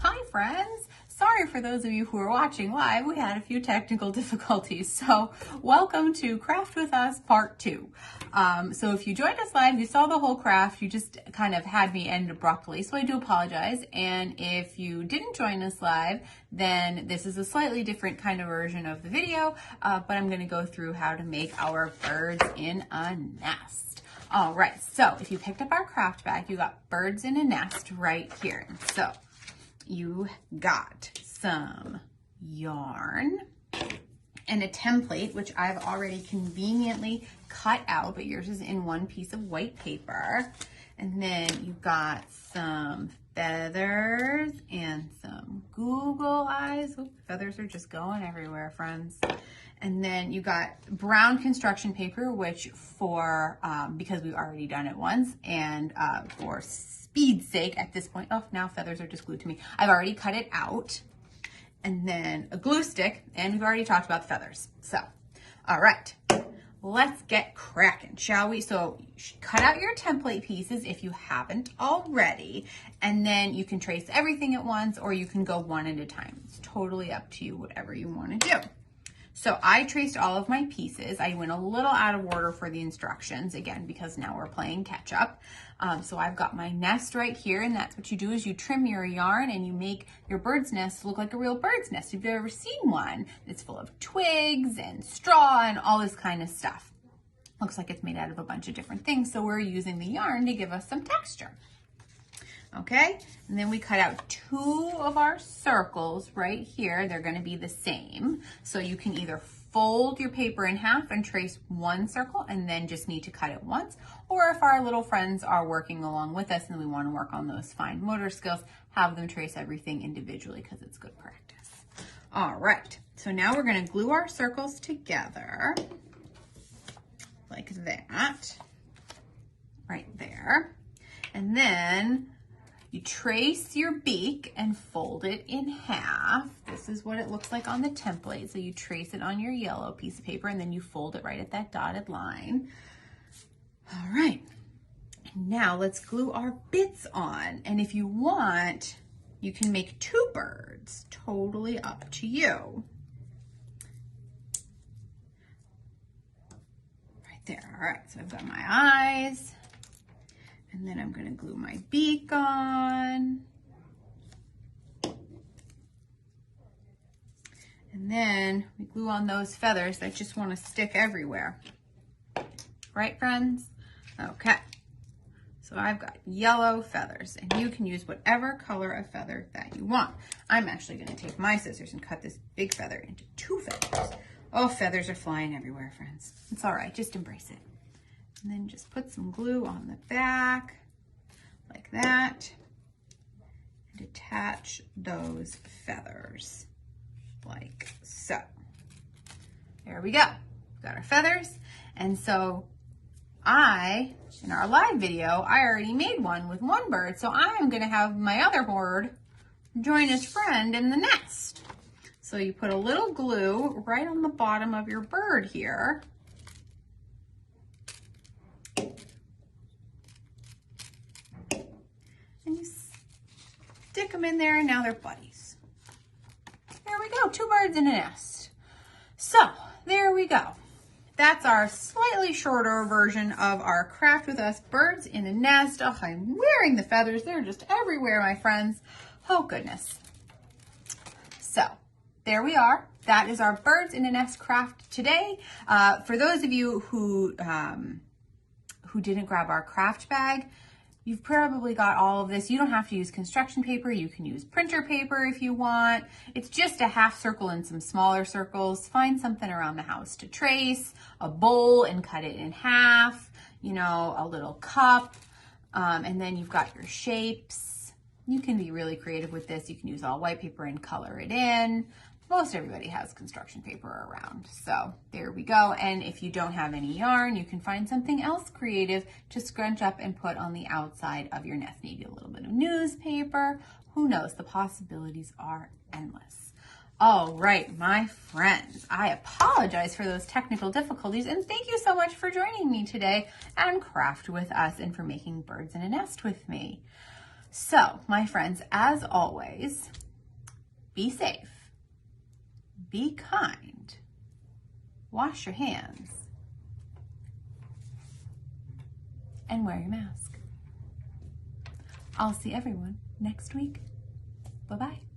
Hi friends! Sorry for those of you who are watching live, we had a few technical difficulties. So welcome to Craft With Us Part 2. So if you joined us live, you saw the whole craft, you just kind of had me end abruptly, so I do apologize. And if you didn't join us live, then this is a slightly different kind of version of the video, but I'm going to go through how to make our birds in a nest. All right, so if you picked up our craft bag, you got birds in a nest right here. So you got some yarn and a template, which I've already conveniently cut out, but yours is in one piece of white paper. And then you got some feathers and some Google eyes. Oop, feathers are just going everywhere, friends. And then you got brown construction paper, which for, because we've already done it once, and for speed's sake at this point, oh, now feathers are just glued to me. I've already cut it out. And then a glue stick, and we've already talked about the feathers. So, all right, let's get cracking, shall we? So cut out your template pieces if you haven't already, and then you can trace everything at once, or you can go one at a time. It's totally up to you, whatever you want to do. So I traced all of my pieces. I went a little out of order for the instructions, again, because now we're playing catch up. So I've got my nest right here, and that's what you do is you trim your yarn and you make your bird's nest look like a real bird's nest. If you've ever seen one, it's full of twigs and straw and all this kind of stuff. Looks like it's made out of a bunch of different things, so we're using the yarn to give us some texture. Okay, and then we cut out two of our circles right here. They're going to be the same. So you can either fold your paper in half and trace one circle and then just need to cut it once. Or if our little friends are working along with us and we want to work on those fine motor skills, have them trace everything individually because it's good practice. All right, so now we're going to glue our circles together like that, right there. And then you trace your beak and fold it in half. This is what it looks like on the template. So you trace it on your yellow piece of paper and then you fold it right at that dotted line. All right, now let's glue our bits on. And if you want, you can make two birds, totally up to you. Right there, all right, so I've got my eyes. And then I'm going to glue my beak on. And then we glue on those feathers that just want to stick everywhere. Right, friends? Okay. So I've got yellow feathers, and you can use whatever color of feather that you want. I'm actually going to take my scissors and cut this big feather into two feathers. Oh, feathers are flying everywhere, friends. It's all right. Just embrace it. And then just put some glue on the back like that and attach those feathers like so. There we go. We've got our feathers. And so in our live video, I already made one with one bird. So I am going to have my other bird join his friend in the nest. So you put a little glue right on the bottom of your bird here. And you stick them in there, and now they're buddies. There we go, two birds in a nest. So there we go. That's our slightly shorter version of our Craft With Us birds in a nest. Oh, I'm wearing the feathers. They're just everywhere, my friends. Oh, goodness. So there we are. That is our birds in a nest craft today. For those of you who didn't grab our craft bag, you've probably got all of this. You don't have to use construction paper. You can use printer paper if you want. It's just a half circle and some smaller circles. Find something around the house to trace, a bowl and cut it in half, you know, a little cup, and then you've got your shapes. You can be really creative with this. You can use all white paper and color it in. Most everybody has construction paper around. So there we go. And if you don't have any yarn, you can find something else creative to scrunch up and put on the outside of your nest. Maybe a little bit of newspaper. Who knows? The possibilities are endless. All right, my friends, I apologize for those technical difficulties, and thank you so much for joining me today and Craft With Us and for making birds in a nest with me. So, my friends, as always, be safe, be kind, wash your hands, and wear your mask. I'll see everyone next week. Bye-bye.